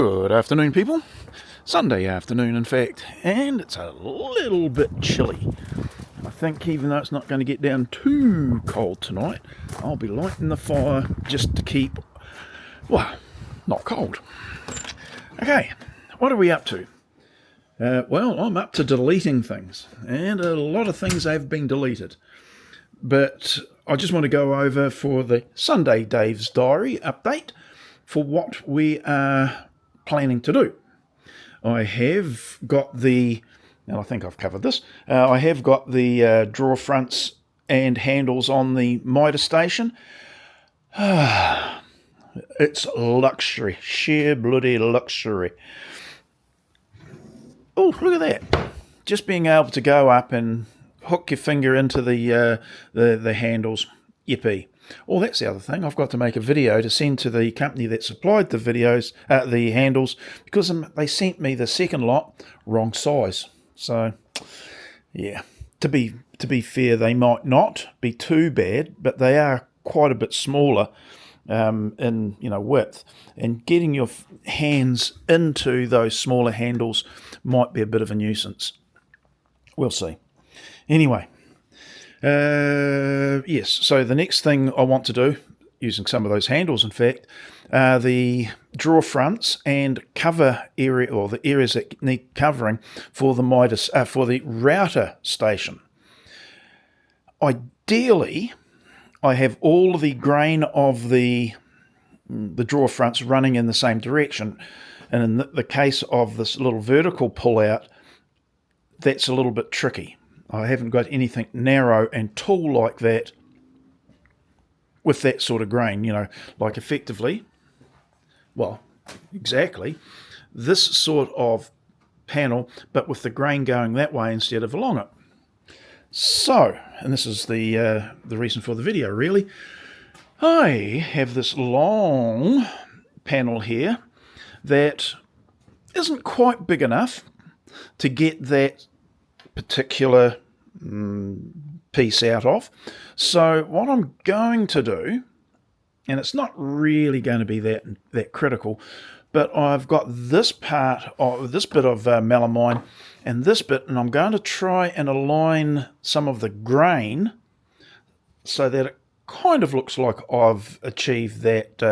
Good afternoon, people. Sunday afternoon, in fact, and it's a little bit chilly. I think even though it's not going to get down too cold tonight, I'll be lighting the fire just to keep, well, not cold. Okay, what are we up to? Well, I'm up to deleting things, and a lot of things have been deleted. But I just want to go over for the Sunday Dave's Diary update for what we are planning to do. I have got and I think I've covered this, I have got the drawer fronts and handles on the miter station. It's luxury, sheer bloody luxury. Oh, look at that. Just being able to go up and hook your finger into the handles. Yippee. Oh, that's the other thing. I've got to make a video to send to the company that supplied the handles, because they sent me the second lot wrong size. So, yeah. To be fair, they might not be too bad, but they are quite a bit smaller in width. And getting your hands into those smaller handles might be a bit of a nuisance. We'll see. Anyway. Yes, so the next thing I want to do, using some of those handles in fact, are the drawer fronts and cover area, or the areas that need covering for the router station. Ideally, I have all the grain of the drawer fronts running in the same direction, and in the case of this little vertical pull out, that's a little bit tricky. I haven't got anything narrow and tall like that with that sort of grain, like effectively, well, exactly, this sort of panel, but with the grain going that way instead of along it. So, and this is the reason for the video, really. I have this long panel here that isn't quite big enough to get that particular piece out of. So what I'm going to do, and it's not really going to be that critical, but I've got this bit of melamine and this bit, and I'm going to try and align some of the grain so that it kind of looks like I've achieved that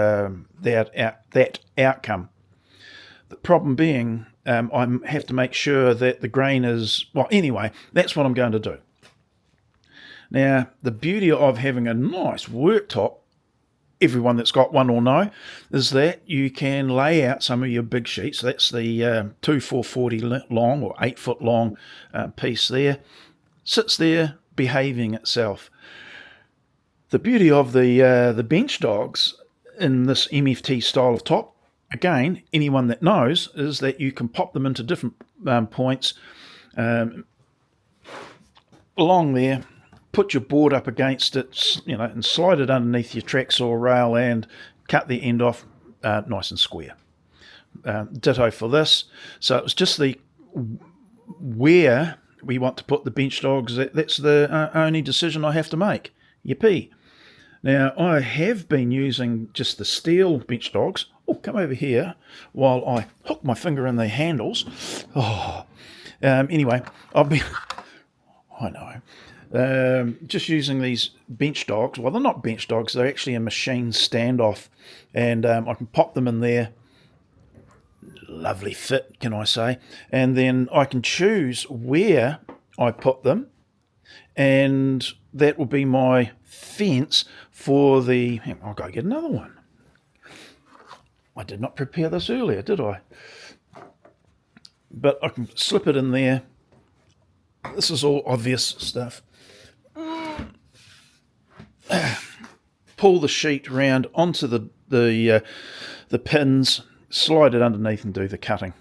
outcome. The problem being, I have to make sure that the grain is... Well, anyway, that's what I'm going to do. Now, the beauty of having a nice worktop, everyone that's got one will know, is that you can lay out some of your big sheets. That's the 2440 long or 8 foot long piece there. Sits there behaving itself. The beauty of the bench dogs in this MFT style of top, again, anyone that knows, is that you can pop them into different points along there, put your board up against it, and slide it underneath your track saw rail and cut the end off nice and square. Ditto for this. So it's just where we want to put the bench dogs. That's the only decision I have to make. Yippee. Now, I have been using just the steel bench dogs. Oh, come over here while I hook my finger in the handles. Anyway, I've been... I know. Just using these bench dogs. Well, they're not bench dogs. They're actually a machine standoff. And I can pop them in there. Lovely fit, can I say. And then I can choose where I put them. And that will be my fence for the... I'll go get another one. I did not prepare this earlier, did I? But I can slip it in there. This is all obvious stuff. Pull the sheet round onto the pins, slide it underneath and do the cutting.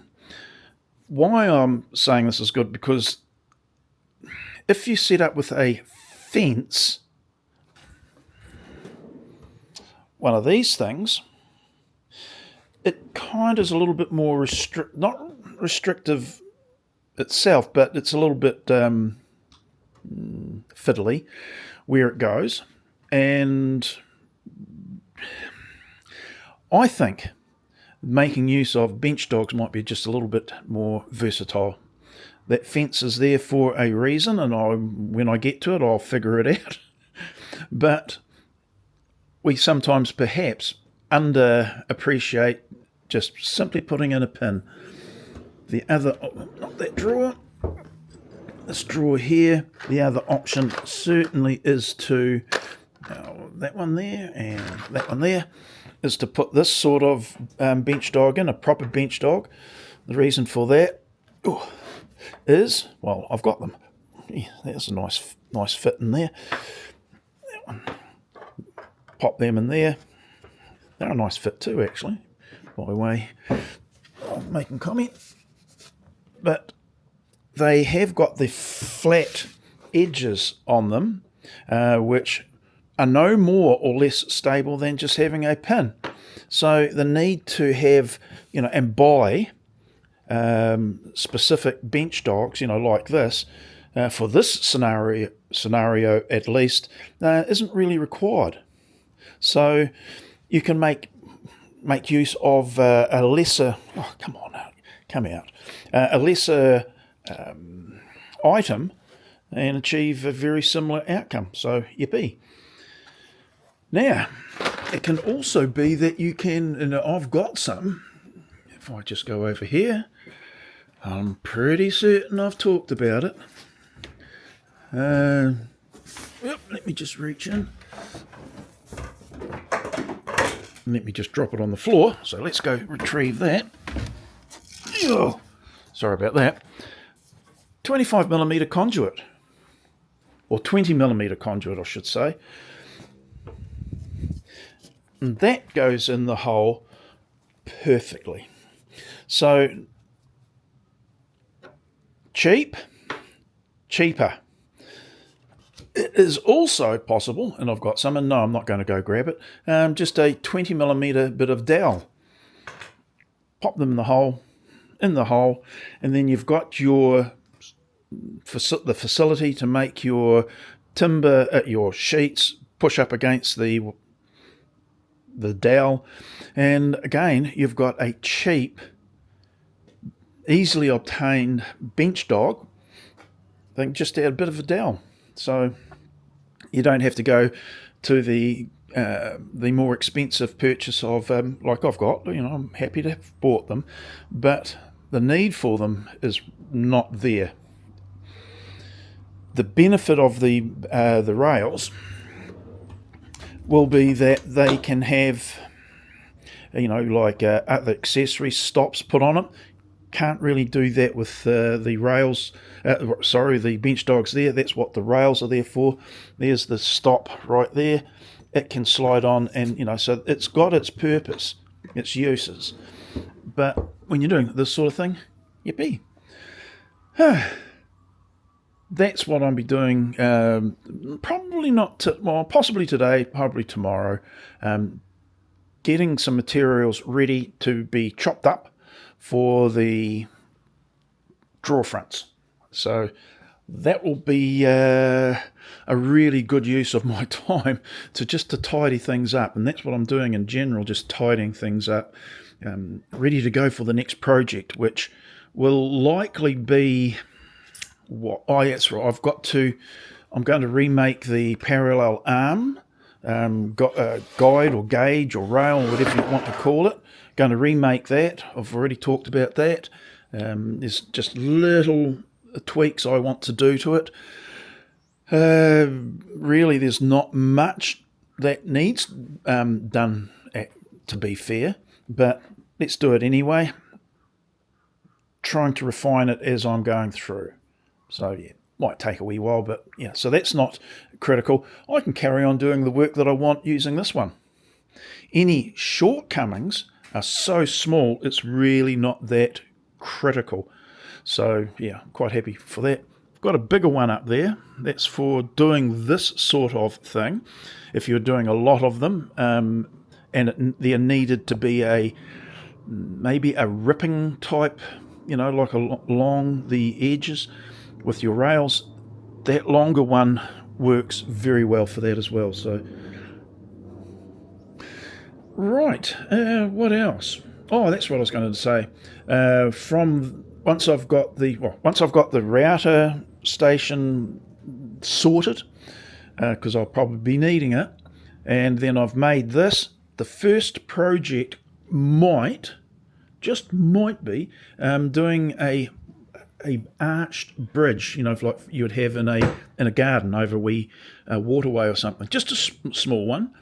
Why I'm saying this is good, because if you set up with a fence, one of these things, it kind of is a little bit more not restrictive itself, but it's a little bit fiddly where it goes. And I think making use of bench dogs might be just a little bit more versatile. That fence is there for a reason, and when I get to it, I'll figure it out. But we sometimes perhaps underappreciate just simply putting in a pin. The other, not that drawer, this drawer here, the other option certainly is to, that one there and that one there, is to put this sort of bench dog in, a proper bench dog. The reason for that is, well, I've got them. Yeah, there's a nice fit in there. That one. Pop them in there. They're a nice fit too, actually, by the way I'm making comment. But they have got the flat edges on them, which are no more or less stable than just having a pin. So the need to have, and buy specific bench dogs, like this, for this scenario at least, isn't really required. So you can make use of a lesser, a lesser item and achieve a very similar outcome. So yippee. Now, it can also be that you can, and I've got some, if I just go over here, I'm pretty certain I've talked about it. Let me just reach in. Let me just drop it on the floor. So let's go retrieve that. Oh, sorry about that. 25mm conduit, or 20mm conduit, I should say. And that goes in the hole perfectly. So, cheaper. It is also possible, and I've got some, and no, I'm not going to go grab it, just a 20mm bit of dowel. Pop them in the hole, and then you've got the facility to make your timber, your sheets push up against the dowel, and again you've got a cheap, easily obtained bench dog. Then just add a bit of a dowel, so you don't have to go to the more expensive purchase of like I've got. I'm happy to have bought them, but the need for them is not there. The benefit of the rails will be that they can have, like other accessory stops put on it. Can't really do that with the rails. The bench dogs there. That's what the rails are there for. There's the stop right there. It can slide on, and so it's got its purpose, its uses. But when you're doing this sort of thing, yippee. That's what I'll be doing. Probably not. Possibly today. Probably tomorrow. Getting some materials ready to be chopped up for the drawer fronts. So that will be a really good use of my time to tidy things up. And that's what I'm doing in general, just tidying things up, ready to go for the next project, which will likely be that's right. I'm going to remake the parallel arm, guide or gauge or rail, or whatever you want to call it. Going to remake that. I've already talked about that. There's just little tweaks I want to do to it. Really, there's not much that needs done, to be fair, but let's do it anyway. Trying to refine it as I'm going through. So, yeah, might take a wee while, but yeah, so that's not critical. I can carry on doing the work that I want using this one. Any shortcomings are so small, it's really not that critical. So, yeah, I'm quite happy for that. I've got a bigger one up there. That's for doing this sort of thing. If you're doing a lot of them, and there needed to be maybe a ripping type, like along the edges with your rails, that longer one works very well for that as well. So, right, what else? Oh, that's what I was going to say. Once I've got the router station sorted, because I'll probably be needing it, and then I've made this. The first project just might be doing a arched bridge, like you would have in a garden over a wee waterway or something, just a small one.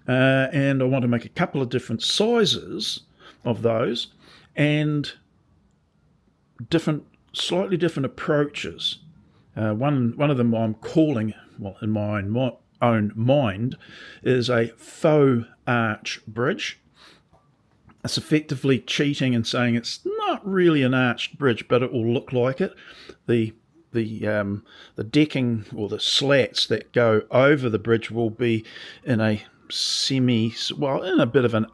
And I want to make a couple of different sizes of those, and slightly different approaches. One of them I'm calling, in my own mind, is a faux arch bridge. It's effectively cheating and saying it's not really an arched bridge, but it will look like it. The decking or the slats that go over the bridge will be in a in a bit of an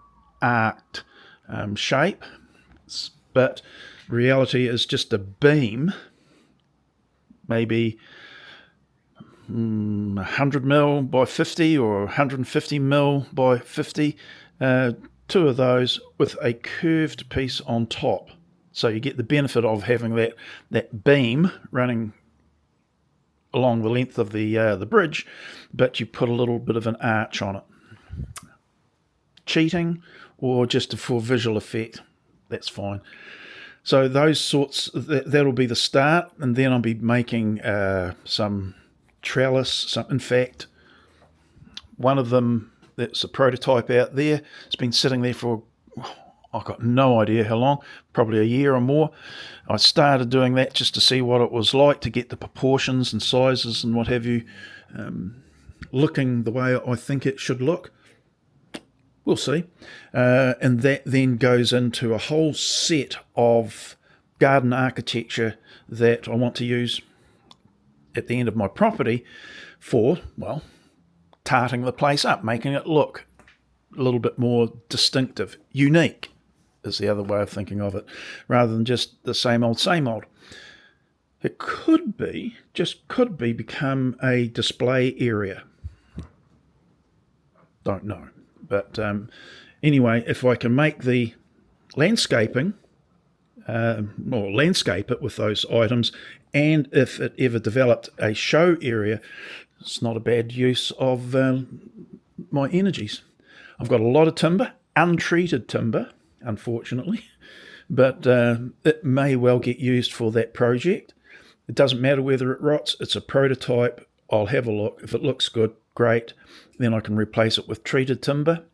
arced shape, but reality is just a beam, maybe 100 mil by 50 or 150 mil by 50, two of those with a curved piece on top. So you get the benefit of having that beam running along the length of the bridge, but you put a little bit of an arch on it. Cheating or just for visual effect, that's fine. So those sorts, that'll be the start, and then I'll be making some trellis. In fact, one of them, that's a prototype out there, it's been sitting there for, I've got no idea how long, probably a year or more. I started doing that just to see what it was like, to get the proportions and sizes and what have you looking the way I think it should look. We'll see. And that then goes into a whole set of garden architecture that I want to use at the end of my property for, tarting the place up, making it look a little bit more distinctive. Unique is the other way of thinking of it, rather than just the same old, same old. It could become a display area. Don't know. But anyway, if I can make the landscaping, or landscape it with those items, and if it ever developed a show area, it's not a bad use of my energies. I've got a lot of timber, untreated timber, unfortunately, but it may well get used for that project. It doesn't matter whether it rots. It's a prototype. I'll have a look. If it looks good, great. Then I can replace it with treated timber.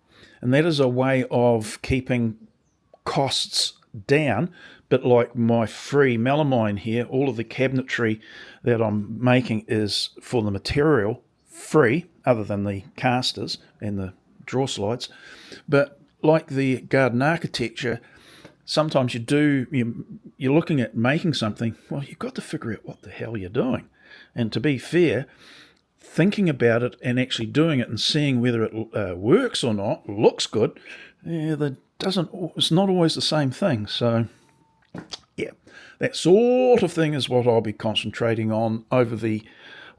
And that is a way of keeping costs down. But like my free melamine here, all of the cabinetry that I'm making is for the material free, other than the casters and the drawer slides. But like the garden architecture, sometimes you're looking at making something, you've got to figure out what the hell you're doing. And to be fair, thinking about it and actually doing it and seeing whether it works or not, looks good, it's not always the same thing. So, yeah, that sort of thing is what I'll be concentrating on over the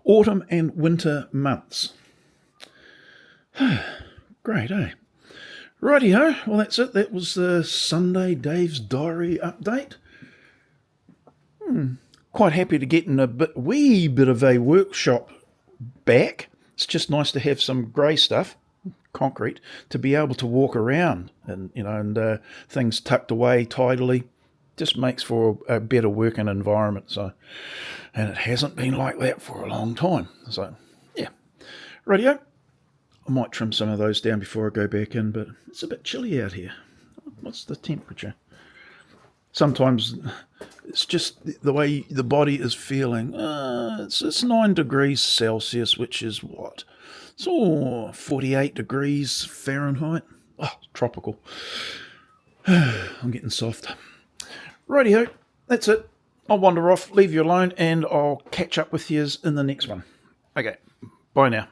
autumn and winter months. Great, eh? Righty-ho, well, that's it. That was the Sunday Dave's Diary update. Quite happy to get in a wee bit of a workshop back. It's just nice to have some grey stuff, concrete, to be able to walk around and things tucked away tidily. Just makes for a better working environment. So, and it hasn't been like that for a long time. So, yeah. Radio. I might trim some of those down before I go back in, but it's a bit chilly out here. What's the temperature? Sometimes it's just the way the body is feeling. It's 9 degrees Celsius, which is what? It's 48 degrees Fahrenheit. Oh, tropical. I'm getting soft. Rightio, that's it. I'll wander off, leave you alone, and I'll catch up with you in the next one. Okay, bye now.